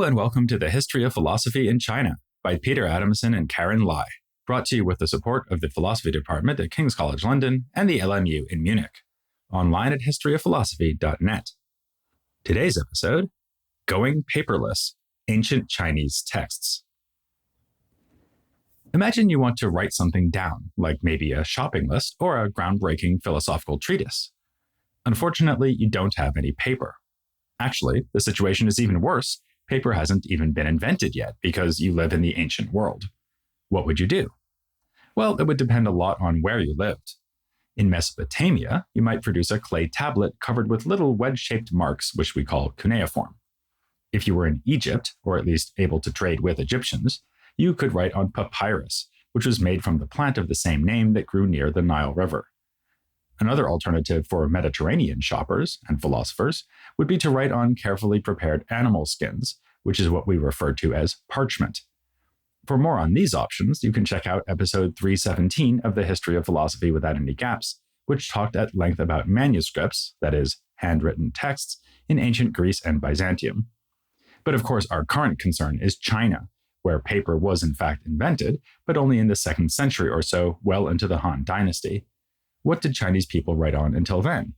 and welcome to the History of Philosophy in China by Peter Adamson and Karen Lai, brought to you with the support of the Philosophy Department at King's College London and the LMU in Munich, online at historyofphilosophy.net. Today's episode, Going Paperless, Ancient Chinese Texts. Imagine you want to write something down, like maybe a shopping list or a groundbreaking philosophical treatise. Unfortunately, you don't have any paper. Actually, the situation is even worse. Paper hasn't even been invented yet because you live in the ancient world. What would you do? Well, it would depend a lot on where you lived. In Mesopotamia, you might produce a clay tablet covered with little wedge-shaped marks, which we call cuneiform. If you were in Egypt, or at least able to trade with Egyptians, you could write on papyrus, which was made from the plant of the same name that grew near the Nile River. Another alternative for Mediterranean shoppers and philosophers would be to write on carefully prepared animal skins, which is what we refer to as parchment. For more on these options, you can check out episode 317 of the History of Philosophy Without Any Gaps, which talked at length about manuscripts, that is, handwritten texts, in ancient Greece and Byzantium. But of course, our current concern is China, where paper was in fact invented, but only in the 2nd century or so, well into the Han Dynasty. What did Chinese people write on until then?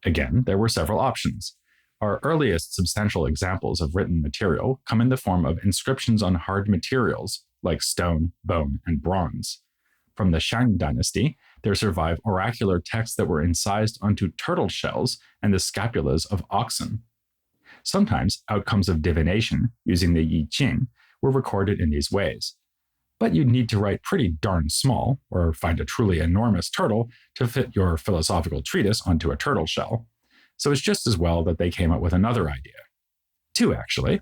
Again, there were several options. Our earliest substantial examples of written material come in the form of inscriptions on hard materials like stone, bone, and bronze. From the Shang Dynasty, there survive oracular texts that were incised onto turtle shells and the scapulas of oxen. Sometimes outcomes of divination, using the Yi Ching, were recorded in these ways. But you'd need to write pretty darn small, or find a truly enormous turtle to fit your philosophical treatise onto a turtle shell. So it's just as well that they came up with another idea. Two, actually.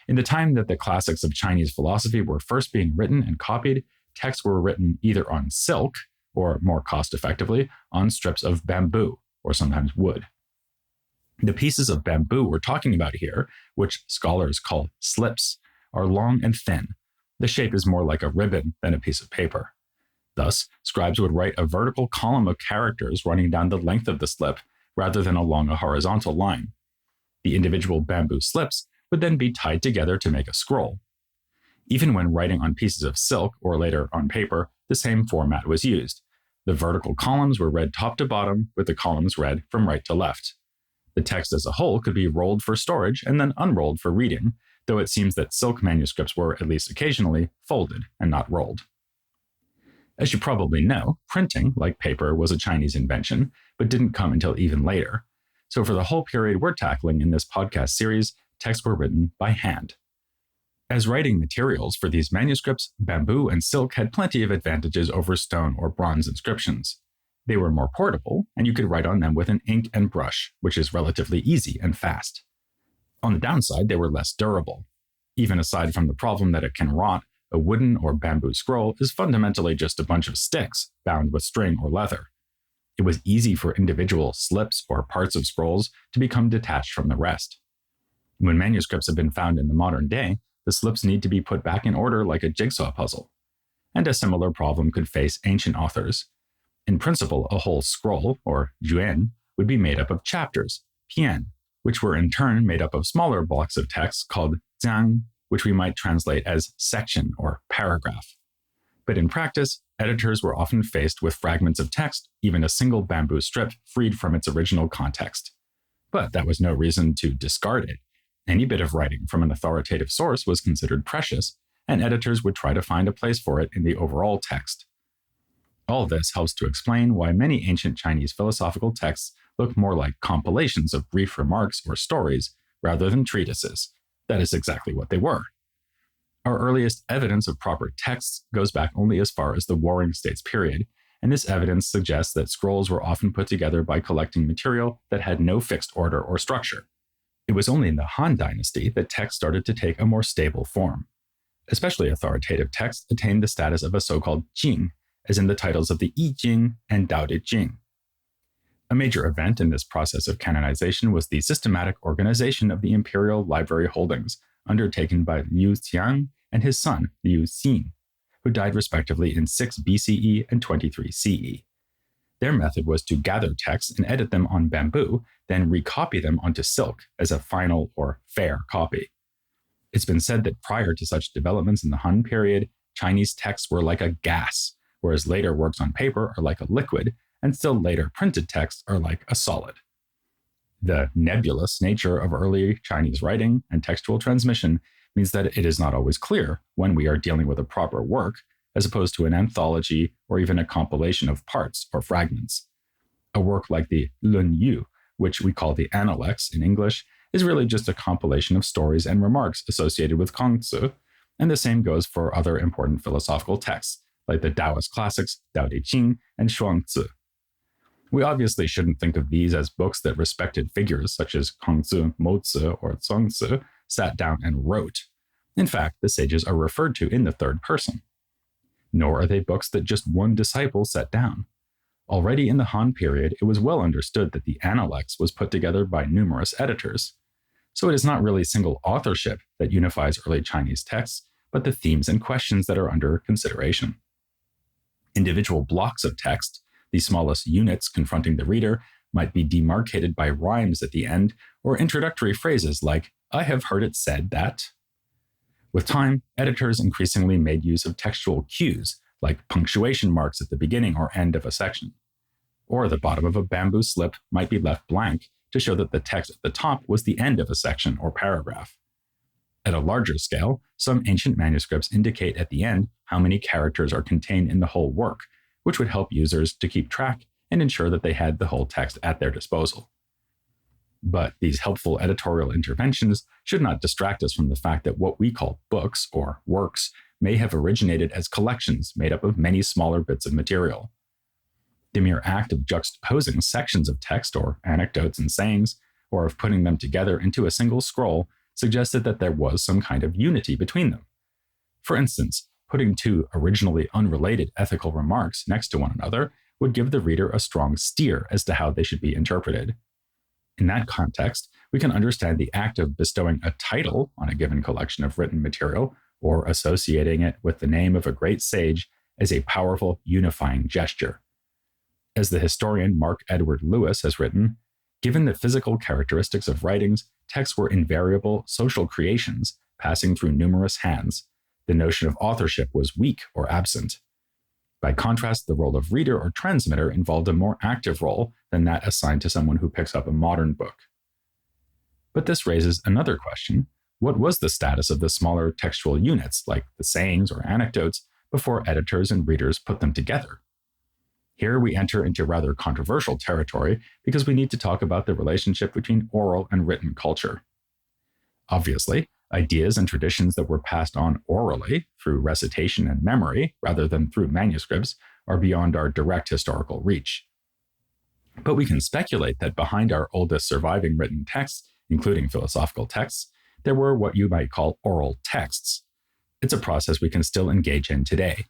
In the time that the classics of Chinese philosophy were first being written and copied, texts were written either on silk, or more cost-effectively, on strips of bamboo, or sometimes wood. The pieces of bamboo we're talking about here, which scholars call slips, are long and thin. The shape is more like a ribbon than a piece of paper. Thus, scribes would write a vertical column of characters running down the length of the slip rather than along a horizontal line. The individual bamboo slips would then be tied together to make a scroll. Even when writing on pieces of silk or later on paper, the same format was used. The vertical columns were read top to bottom, with the columns read from right to left. The text as a whole could be rolled for storage and then unrolled for reading, though it seems that silk manuscripts were, at least occasionally, folded and not rolled. As you probably know, printing, like paper, was a Chinese invention, but didn't come until even later. So for the whole period we're tackling in this podcast series, texts were written by hand. As writing materials for these manuscripts, bamboo and silk had plenty of advantages over stone or bronze inscriptions. They were more portable, and you could write on them with an ink and brush, which is relatively easy and fast. On the downside, they were less durable. Even aside from the problem that it can rot, a wooden or bamboo scroll is fundamentally just a bunch of sticks bound with string or leather. It was easy for individual slips or parts of scrolls to become detached from the rest. When manuscripts have been found in the modern day, the slips need to be put back in order like a jigsaw puzzle. And a similar problem could face ancient authors. In principle, a whole scroll, or juan, would be made up of chapters, pian, which were in turn made up of smaller blocks of text called zhang, which we might translate as section or paragraph. But in practice, editors were often faced with fragments of text, even a single bamboo strip freed from its original context. But that was no reason to discard it. Any bit of writing from an authoritative source was considered precious, and editors would try to find a place for it in the overall text. All this helps to explain why many ancient Chinese philosophical texts look more like compilations of brief remarks or stories rather than treatises. That is exactly what they were. Our earliest evidence of proper texts goes back only as far as the Warring States period, and this evidence suggests that scrolls were often put together by collecting material that had no fixed order or structure. It was only in the Han Dynasty that text started to take a more stable form. Especially authoritative texts attained the status of a so-called jing, as in the titles of the I Ching and Dao De Jing. A major event in this process of canonization was the systematic organization of the imperial library holdings, undertaken by Liu Xiang and his son, Liu Xin, who died respectively in 6 BCE and 23 CE. Their method was to gather texts and edit them on bamboo, then recopy them onto silk as a final or fair copy. It's been said that prior to such developments in the Han period, Chinese texts were like a gas, whereas later works on paper are like a liquid, and still later printed texts are like a solid. The nebulous nature of early Chinese writing and textual transmission means that it is not always clear when we are dealing with a proper work, as opposed to an anthology or even a compilation of parts or fragments. A work like the Lun Yu, which we call the Analects in English, is really just a compilation of stories and remarks associated with Kongzi, and the same goes for other important philosophical texts, like the Taoist classics Tao Te Ching and Shuangzi. We obviously shouldn't think of these as books that respected figures such as Kongzi, Mozi, or Zongzi sat down and wrote. In fact, the sages are referred to in the third person. Nor are they books that just one disciple set down. Already in the Han period, it was well understood that the Analects was put together by numerous editors. So it is not really single authorship that unifies early Chinese texts, but the themes and questions that are under consideration. Individual blocks of text, the smallest units confronting the reader, might be demarcated by rhymes at the end or introductory phrases like, "I have heard it said that." With time, editors increasingly made use of textual cues, like punctuation marks at the beginning or end of a section. Or the bottom of a bamboo slip might be left blank to show that the text at the top was the end of a section or paragraph. At a larger scale, some ancient manuscripts indicate at the end how many characters are contained in the whole work, which would help users to keep track and ensure that they had the whole text at their disposal. But these helpful editorial interventions should not distract us from the fact that what we call books or works may have originated as collections made up of many smaller bits of material. The mere act of juxtaposing sections of text or anecdotes and sayings, or of putting them together into a single scroll, suggested that there was some kind of unity between them. For instance, putting two originally unrelated ethical remarks next to one another would give the reader a strong steer as to how they should be interpreted. In that context, we can understand the act of bestowing a title on a given collection of written material or associating it with the name of a great sage as a powerful unifying gesture. As the historian Mark Edward Lewis has written, given the physical characteristics of writings, texts were invariable social creations passing through numerous hands. The notion of authorship was weak or absent. By contrast, the role of reader or transmitter involved a more active role than that assigned to someone who picks up a modern book. But this raises another question. What was the status of the smaller textual units, like the sayings or anecdotes, before editors and readers put them together? Here we enter into rather controversial territory because we need to talk about the relationship between oral and written culture. Obviously, ideas and traditions that were passed on orally through recitation and memory, rather than through manuscripts, are beyond our direct historical reach. But we can speculate that behind our oldest surviving written texts, including philosophical texts, there were what you might call oral texts. It's a process we can still engage in today.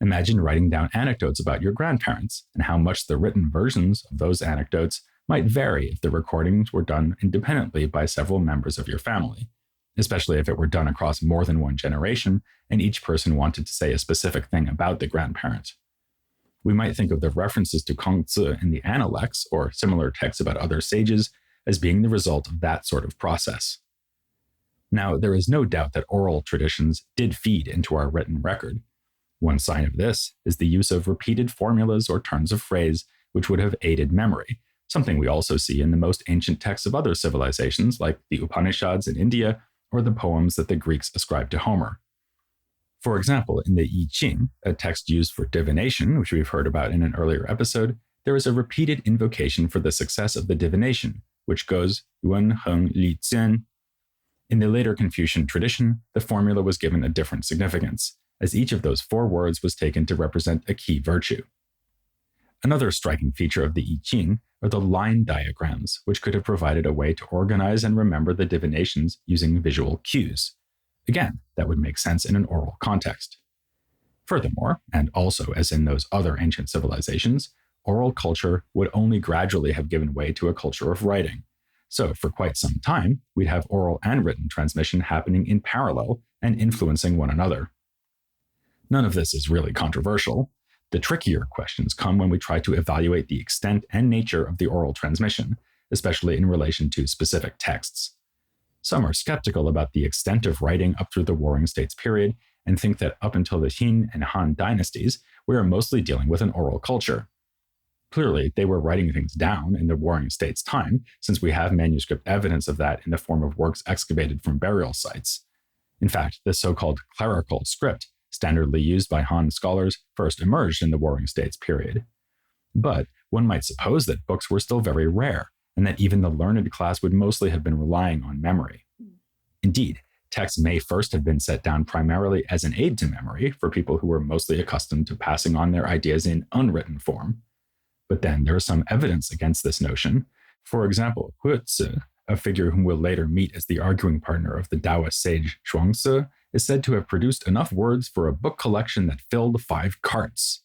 Imagine writing down anecdotes about your grandparents and how much the written versions of those anecdotes might vary if the recordings were done independently by several members of your family, especially if it were done across more than one generation and each person wanted to say a specific thing about the grandparent. We might think of the references to Kongzi in the Analects or similar texts about other sages as being the result of that sort of process. Now, there is no doubt that oral traditions did feed into our written record. One sign of this is the use of repeated formulas or turns of phrase which would have aided memory, something we also see in the most ancient texts of other civilizations like the Upanishads in India or the poems that the Greeks ascribed to Homer. For example, in the I Ching, a text used for divination, which we've heard about in an earlier episode, there is a repeated invocation for the success of the divination, which goes Yuan Heng Li Jian. In the later Confucian tradition, the formula was given a different significance, as each of those 4 words was taken to represent a key virtue. Another striking feature of the I Ching are the line diagrams, which could have provided a way to organize and remember the divinations using visual cues. Again, that would make sense in an oral context. Furthermore, and also as in those other ancient civilizations, oral culture would only gradually have given way to a culture of writing. So for quite some time, we'd have oral and written transmission happening in parallel and influencing one another. None of this is really controversial. The trickier questions come when we try to evaluate the extent and nature of the oral transmission, especially in relation to specific texts. Some are skeptical about the extent of writing up through the Warring States period and think that up until the Qin and Han dynasties, we are mostly dealing with an oral culture. Clearly, they were writing things down in the Warring States' time, since we have manuscript evidence of that in the form of works excavated from burial sites. In fact, the so-called clerical script, standardly used by Han scholars, first emerged in the Warring States period. But one might suppose that books were still very rare, and that even the learned class would mostly have been relying on memory. Indeed, texts may first have been set down primarily as an aid to memory for people who were mostly accustomed to passing on their ideas in unwritten form. But then there is some evidence against this notion. For example, Huizi, a figure whom we'll later meet as the arguing partner of the Taoist sage Zhuangzi, is said to have produced enough words for a book collection that filled 5 carts.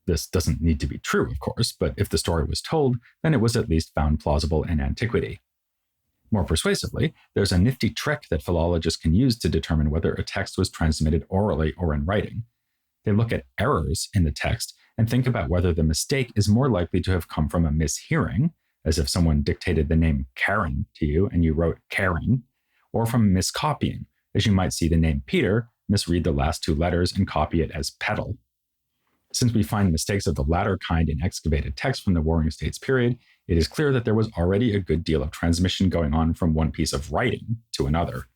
This doesn't need to be true, of course, but if the story was told, then it was at least found plausible in antiquity. More persuasively, there's a nifty trick that philologists can use to determine whether a text was transmitted orally or in writing. They look at errors in the text and think about whether the mistake is more likely to have come from a mishearing, as if someone dictated the name Karen to you and you wrote Karen, or from miscopying, as you might see the name Peter, misread the last 2 letters and copy it as Petal. Since we find mistakes of the latter kind in excavated texts from the Warring States period, it is clear that there was already a good deal of transmission going on from one piece of writing to another.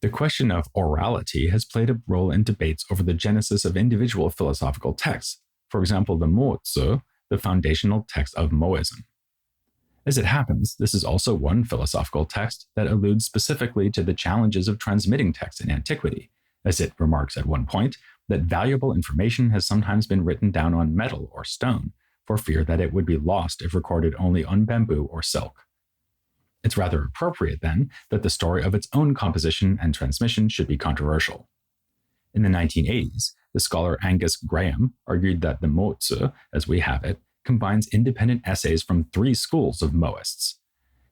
The question of orality has played a role in debates over the genesis of individual philosophical texts, for example, the Mozi, the foundational text of Moism. As it happens, this is also one philosophical text that alludes specifically to the challenges of transmitting text in antiquity, as it remarks at one point that valuable information has sometimes been written down on metal or stone, for fear that it would be lost if recorded only on bamboo or silk. It's rather appropriate, then, that the story of its own composition and transmission should be controversial. In the 1980s, the scholar Angus Graham argued that the Mozi, as we have it, combines independent essays from 3 schools of Moists.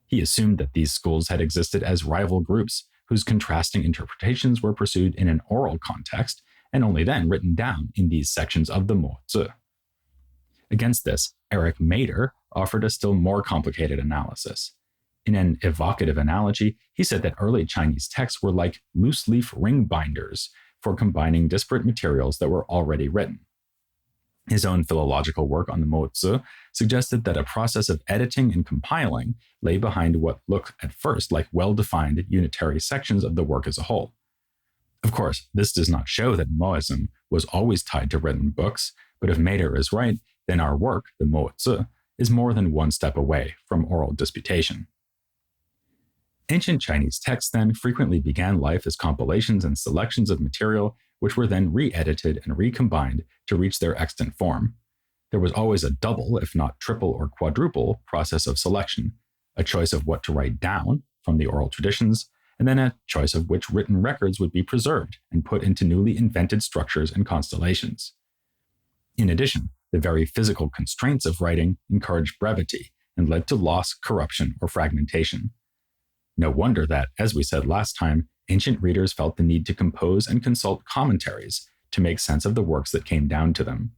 He assumed that these schools had existed as rival groups whose contrasting interpretations were pursued in an oral context and only then written down in these sections of the Mozi. Against this, Eric Mader offered a still more complicated analysis. In an evocative analogy, he said that early Chinese texts were like loose-leaf ring binders for combining disparate materials that were already written. His own philological work on the Mozi suggested that a process of editing and compiling lay behind what looked at first like well-defined unitary sections of the work as a whole. Of course, this does not show that Moism was always tied to written books, but if Mader is right, then our work, the Mozi, is more than one step away from oral disputation. Ancient Chinese texts then frequently began life as compilations and selections of material which were then re-edited and recombined to reach their extant form. There was always a double, if not triple or quadruple, process of selection, a choice of what to write down from the oral traditions, and then a choice of which written records would be preserved and put into newly invented structures and constellations. In addition, the very physical constraints of writing encouraged brevity and led to loss, corruption, or fragmentation. No wonder that, as we said last time, ancient readers felt the need to compose and consult commentaries to make sense of the works that came down to them.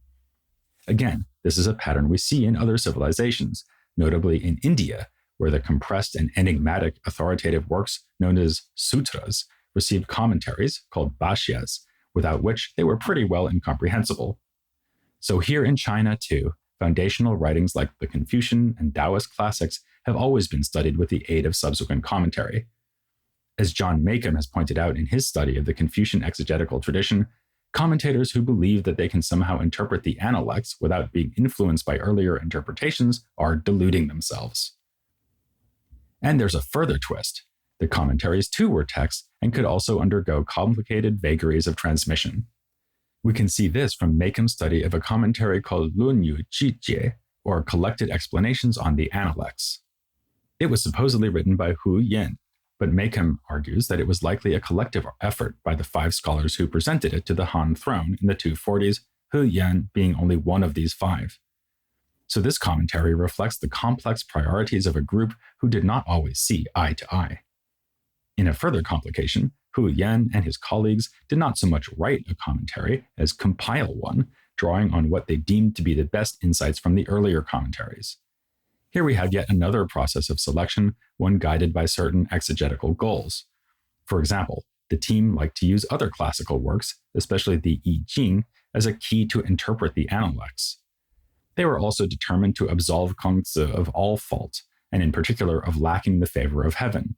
Again, this is a pattern we see in other civilizations, notably in India, where the compressed and enigmatic authoritative works known as sutras received commentaries, called bhashyas, without which they were pretty well incomprehensible. So here in China, too, foundational writings like the Confucian and Taoist classics have always been studied with the aid of subsequent commentary. As John Makem has pointed out in his study of the Confucian exegetical tradition, commentators who believe that they can somehow interpret the Analects without being influenced by earlier interpretations are deluding themselves. And there's a further twist. The commentaries too were texts and could also undergo complicated vagaries of transmission. We can see this from Makem's study of a commentary called Lunyu Jijie, or Collected Explanations on the Analects. It was supposedly written by Hu Yin, but Makem argues that it was likely a collective effort by the 5 scholars who presented it to the Han throne in the 240s, Hu Yan being only one of these 5. So this commentary reflects the complex priorities of a group who did not always see eye to eye. In a further complication, Hu Yan and his colleagues did not so much write a commentary as compile one, drawing on what they deemed to be the best insights from the earlier commentaries. Here we have yet another process of selection, one guided by certain exegetical goals. For example, the team liked to use other classical works, especially the I Ching, as a key to interpret the Analects. They were also determined to absolve Kongzi of all fault, and in particular of lacking the favor of heaven.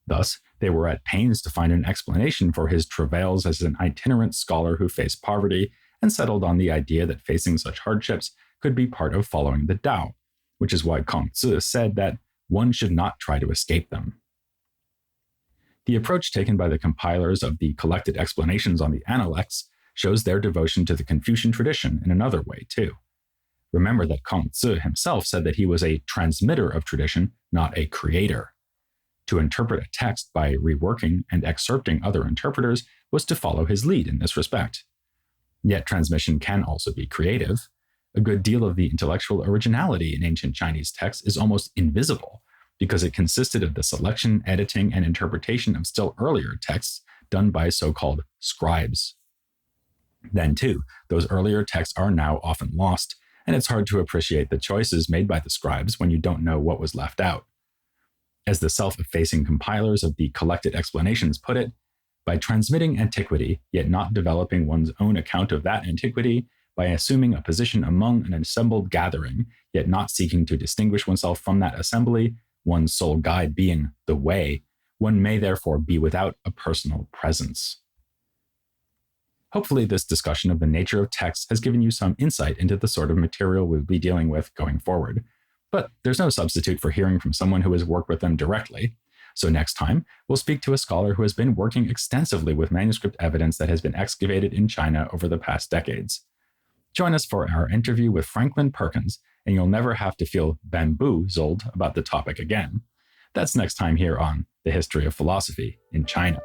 Thus, they were at pains to find an explanation for his travails as an itinerant scholar who faced poverty and settled on the idea that facing such hardships could be part of following the Tao, which is why Kongzi said that one should not try to escape them. The approach taken by the compilers of the collected explanations on the Analects shows their devotion to the Confucian tradition in another way, too. Remember that Kongzi himself said that he was a transmitter of tradition, not a creator. To interpret a text by reworking and excerpting other interpreters was to follow his lead in this respect. Yet transmission can also be creative. A good deal of the intellectual originality in ancient Chinese texts is almost invisible because it consisted of the selection, editing, and interpretation of still earlier texts done by so-called scribes. Then, too, those earlier texts are now often lost, and it's hard to appreciate the choices made by the scribes when you don't know what was left out. As the self-effacing compilers of the collected explanations put it, by transmitting antiquity, yet not developing one's own account of that antiquity, by assuming a position among an assembled gathering, yet not seeking to distinguish oneself from that assembly, one's sole guide being the way, one may therefore be without a personal presence. Hopefully, this discussion of the nature of text has given you some insight into the sort of material we'll be dealing with going forward. But there's no substitute for hearing from someone who has worked with them directly. So next time, we'll speak to a scholar who has been working extensively with manuscript evidence that has been excavated in China over the past decades. Join us for our interview with Franklin Perkins, and you'll never have to feel bamboozled about the topic again. That's next time here on The History of Philosophy in China.